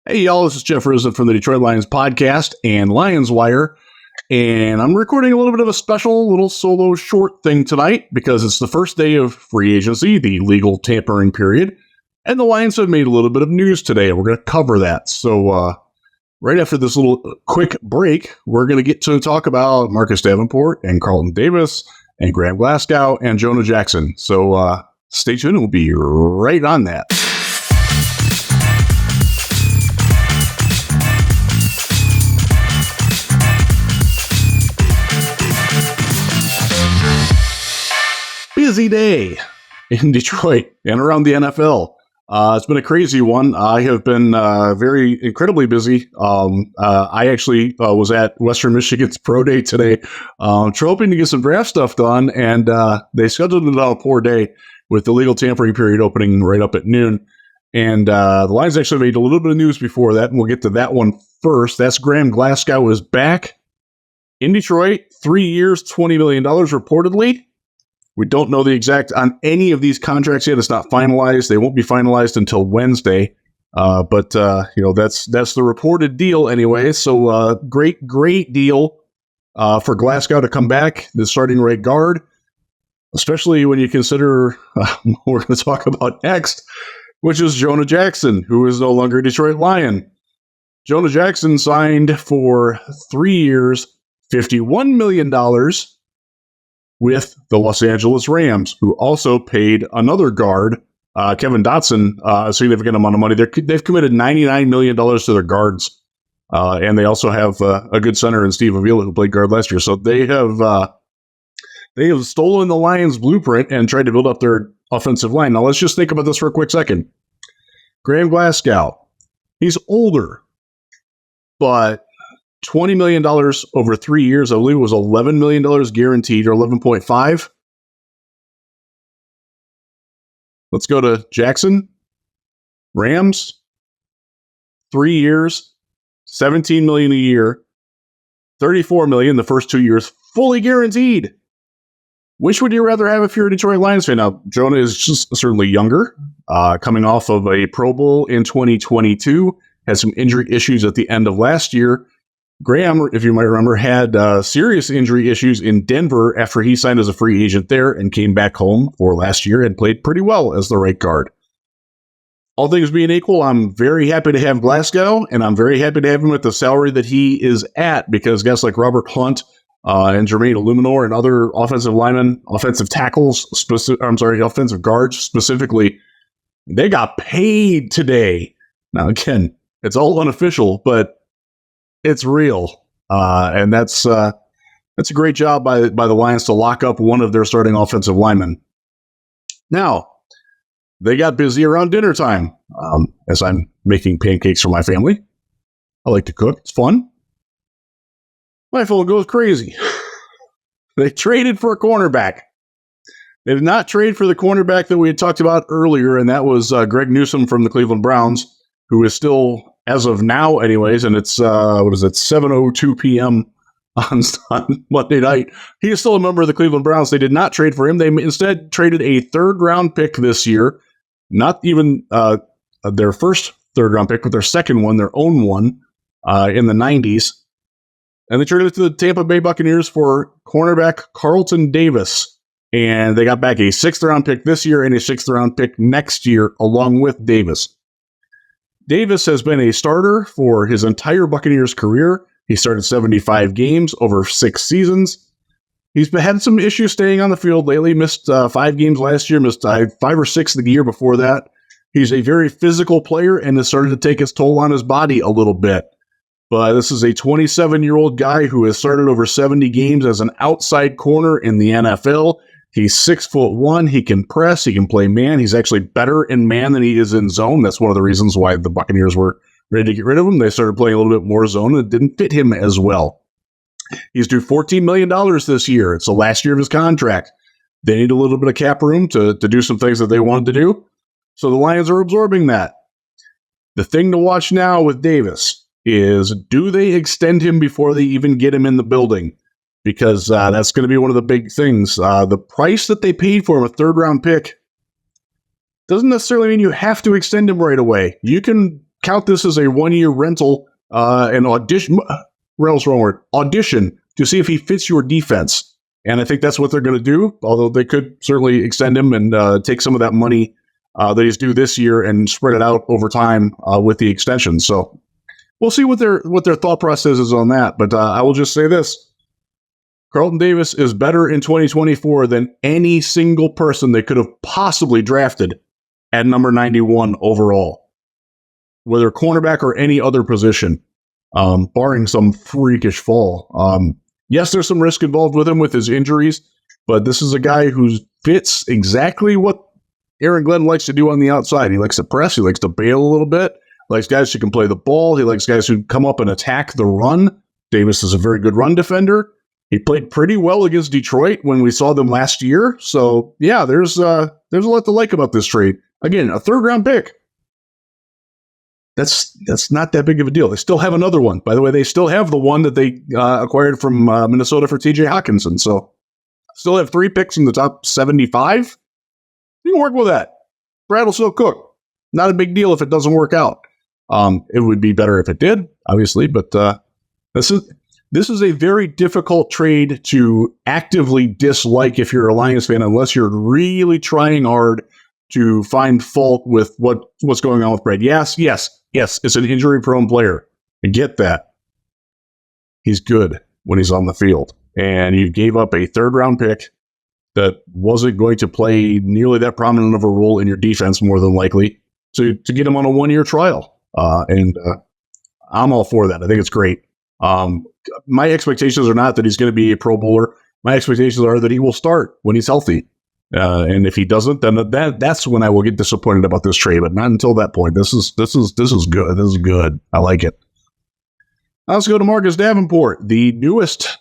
Hey, y'all, this is Jeff Risdon from the Detroit Lions podcast and Lions Wire, and I'm recording a little bit of a special little solo short thing tonight because it's the first day of free agency, the legal tampering period, and the Lions have made a little bit of news today. We're going to cover that. So right after this little quick break, we're going to get to talk about Marcus Davenport and Carlton Davis and Graham Glasgow and Jonah Jackson. So stay tuned. We'll be right on that. Busy day in Detroit and around the NFL. It's been a crazy one. I have been incredibly busy. I actually was at Western Michigan's Pro Day today, hoping to get some draft stuff done, and they scheduled it on a poor day with the legal tampering period opening right up at noon. And the Lions actually made a little bit of news before that, and we'll get to that one first. That's Graham Glasgow is back in Detroit, 3 years, $20 million reportedly. We don't know the exact on any of these contracts yet. It's not finalized. They won't be finalized until Wednesday. But that's the reported deal anyway. So great deal for Glasgow to come back, the starting right guard, especially when you consider what we're going to talk about next, which is Jonah Jackson, who is no longer a Detroit Lion. Jonah Jackson signed for 3 years, $51 million. With the Los Angeles Rams, who also paid another guard, Kevin Dotson, a significant amount of money. They've committed $99 million to their guards, and they also have a good center in Steve Avila, who played guard last year. So they have stolen the Lions' blueprint and tried to build up their offensive line. Now let's just think about this for a quick second. Graham Glasgow, he's older, but $20 million over 3 years, I believe it was $11 million guaranteed, or 11.5. Let's go to Jackson. Rams, 3 years, $17 million a year, $34 million the first 2 years, fully guaranteed. Which would you rather have if you're a Detroit Lions fan? Now, Jonah is just certainly younger, coming off of a Pro Bowl in 2022, had some injury issues at the end of last year. Graham, if you might remember, had serious injury issues in Denver after he signed as a free agent there and came back home for last year and played pretty well as the right guard. All things being equal, I'm very happy to have Glasgow, and I'm very happy to have him at the salary that he is at, because guys like Robert Hunt and Jermaine Illuminor and other offensive linemen, offensive guards specifically, they got paid today. Now, again, it's all unofficial, but it's real, and that's a great job by the Lions to lock up one of their starting offensive linemen. Now, they got busy around dinner time as I'm making pancakes for my family. I like to cook. It's fun. My phone goes crazy. They traded for a cornerback. They did not trade for the cornerback that we had talked about earlier, and that was Greg Newsome from the Cleveland Browns, who is still, as of now anyways, and it's, 7:02 p.m. on Monday night. He is still a member of the Cleveland Browns. They did not trade for him. They instead traded a third-round pick this year, not even their first third-round pick, but their second one, their own one, in the 90s. And they traded it to the Tampa Bay Buccaneers for cornerback Carlton Davis. And they got back a sixth-round pick this year and a sixth-round pick next year along with Davis. Davis has been a starter for his entire Buccaneers career. He started 75 games over 6 seasons. He's had some issues staying on the field lately. Missed 5 games last year, missed 5 or 6 the year before that. He's a very physical player and has started to take its toll on his body a little bit. But this is a 27-year-old guy who has started over 70 games as an outside corner in the NFL. He's 6'1". He can press. He can play man. He's actually better in man than he is in zone. That's one of the reasons why the Buccaneers were ready to get rid of him. They started playing a little bit more zone, and it didn't fit him as well. He's due $14 million this year. It's the last year of his contract. They need a little bit of cap room to do some things that they wanted to do. So the Lions are absorbing that. The thing to watch now with Davis is, do they extend him before they even get him in the building? Because that's going to be one of the big things. The price that they paid for him, a third-round pick, doesn't necessarily mean you have to extend him right away. You can count this as a 1-year rental, an audition to see if he fits your defense. And I think that's what they're going to do, although they could certainly extend him and take some of that money that he's due this year and spread it out over time with the extension. So we'll see what their thought process is on that. But I will just say this. Carlton Davis is better in 2024 than any single person they could have possibly drafted at number 91 overall, whether cornerback or any other position, barring some freakish fall. Yes, there's some risk involved with him with his injuries, but this is a guy who fits exactly what Aaron Glenn likes to do on the outside. He likes to press. He likes to bail a little bit. He likes guys who can play the ball. He likes guys who come up and attack the run. Davis is a very good run defender. He played pretty well against Detroit when we saw them last year. So, yeah, there's a lot to like about this trade. Again, a third-round pick. That's not that big of a deal. They still have another one. By the way, they still have the one that they acquired from Minnesota for T.J. Hockenson. So, still have 3 picks in the top 75. You can work with that. Brad will still cook. Not a big deal if it doesn't work out. It would be better if it did, obviously, but this is a very difficult trade to actively dislike if you're a Lions fan, unless you're really trying hard to find fault with what's going on with Brad. Yes, it's an injury-prone player. I get that. He's good when he's on the field. And you gave up a third-round pick that wasn't going to play nearly that prominent of a role in your defense, more than likely, to get him on a 1-year trial. And I'm all for that. I think it's great. My expectations are not that he's going to be a Pro Bowler. My expectations are that he will start when he's healthy. And if he doesn't, then that's when I will get disappointed about this trade. But not until that point. This is good. This is good. I like it. Now let's go to Marcus Davenport, the newest.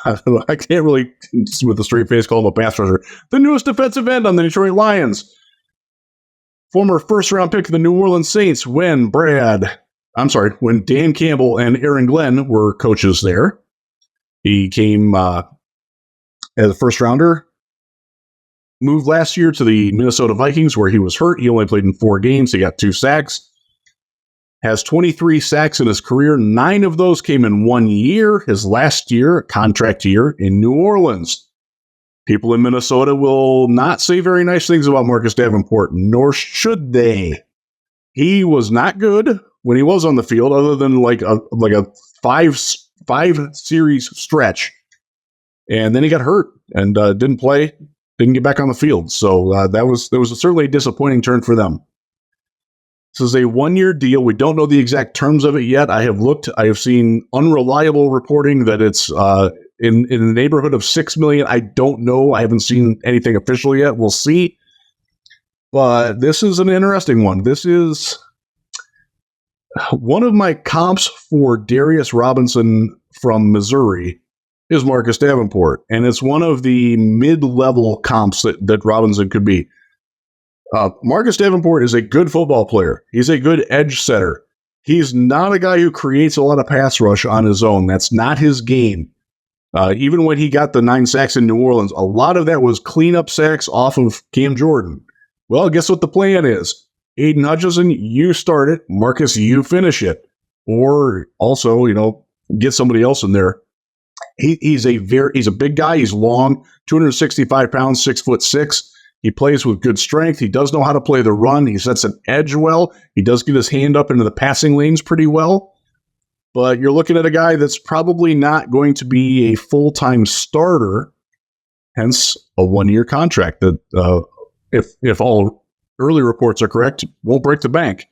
I can't really, with a straight face, call him a pass rusher. The newest defensive end on the Detroit Lions. Former first-round pick of the New Orleans Saints when Dan Campbell and Aaron Glenn were coaches there. He came as a first-rounder. Moved last year to the Minnesota Vikings, where he was hurt. He only played in 4 games. He got 2 sacks. Has 23 sacks in his career. 9 of those came in 1 year. His last year, contract year, in New Orleans. People in Minnesota will not say very nice things about Marcus Davenport, nor should they. He was not good when he was on the field, other than like a 5 series stretch. And then he got hurt and didn't play. Didn't get back on the field. So that was certainly a disappointing turn for them. This is a 1-year deal. We don't know the exact terms of it yet. I have looked. I have seen unreliable reporting that it's in the neighborhood of $6 million. I don't know. I haven't seen anything official yet. We'll see. But this is an interesting one. This is one of my comps for Darius Robinson from Missouri is Marcus Davenport. And it's one of the mid-level comps that Robinson could be. Marcus Davenport is a good football player. He's a good edge setter. He's not a guy who creates a lot of pass rush on his own. That's not his game. Even when he got the 9 sacks in New Orleans, a lot of that was cleanup sacks off of Cam Jordan. Well, guess what the plan is? Aiden Hutchinson, you start it. Marcus, you finish it. Or also, get somebody else in there. He's a big guy. He's long, 265 pounds, 6'6". He plays with good strength. He does know how to play the run. He sets an edge well. He does get his hand up into the passing lanes pretty well. But you're looking at a guy that's probably not going to be a full-time starter, hence a 1-year contract that, if all early reports are correct, won't break the bank.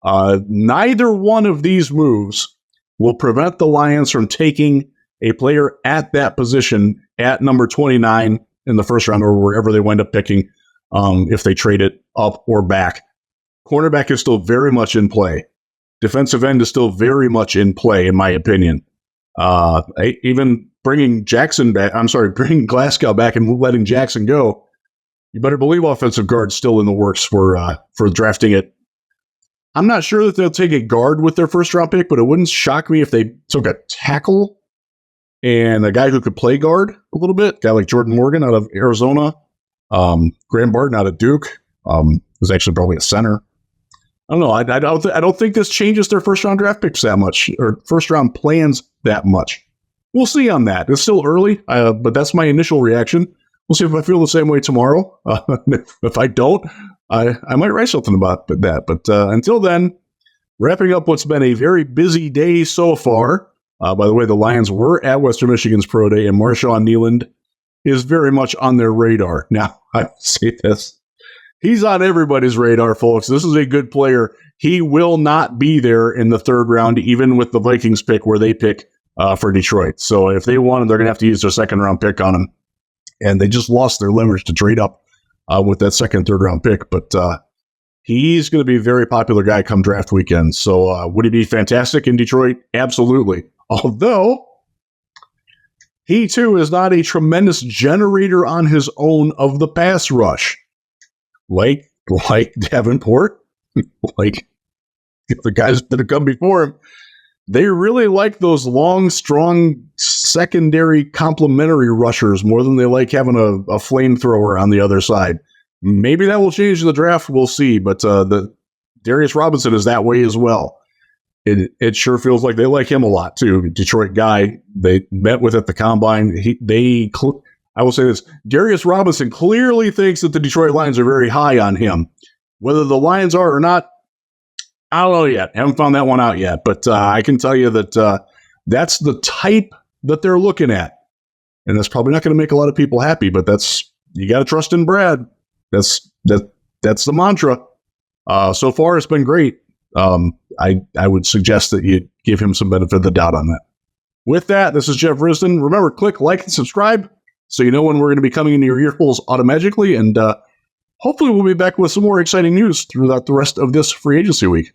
Neither one of these moves will prevent the Lions from taking a player at that position at number 29 in the first round or wherever they wind up picking. If they trade it up or back. Cornerback is still very much in play. Defensive end is still very much in play, in my opinion. Even bringing Glasgow back and letting Jackson go, you better believe offensive guard's still in the works for drafting it. I'm not sure that they'll take a guard with their first round pick, but it wouldn't shock me if they took a tackle and a guy who could play guard a little bit, a guy like Jordan Morgan out of Arizona. Graham Barton out of Duke was actually probably a center. I don't know. I don't think this changes their first round draft picks that much, or first round plans that much. We'll see on that. It's still early, but that's my initial reaction. We'll see if I feel the same way tomorrow. If I don't, I might write something about that. But until then, wrapping up what's been a very busy day so far. By the way, the Lions were at Western Michigan's Pro Day, and Marshawn Kneeland is very much on their radar. Now, I say this. He's on everybody's radar, folks. This is a good player. He will not be there in the third round, even with the Vikings pick where they pick for Detroit. So if they want him, they're going to have to use their second round pick on him. And they just lost their leverage to trade up with that second, third round pick. But he's going to be a very popular guy come draft weekend. So would he be fantastic in Detroit? Absolutely. Although he, too, is not a tremendous generator on his own of the pass rush. Like Davenport, like the guys that have come before him. They really like those long, strong, secondary complementary rushers more than they like having a flamethrower on the other side. Maybe that will change in the draft. We'll see. But the Darius Robinson is that way as well. It sure feels like they like him a lot, too. Detroit guy they met with at the Combine. I will say this. Darius Robinson clearly thinks that the Detroit Lions are very high on him. Whether the Lions are or not, I don't know yet. Haven't found that one out yet. But I can tell you that that's the type that they're looking at. And that's probably not going to make a lot of people happy, but you got to trust in Brad. That's the mantra. So far, it's been great. I would suggest that you give him some benefit of the doubt on that. With that, this is Jeff Risdon. Remember, click like and subscribe so you know when we're going to be coming into your ear holes automatically. And hopefully we'll be back with some more exciting news throughout the rest of this free agency week.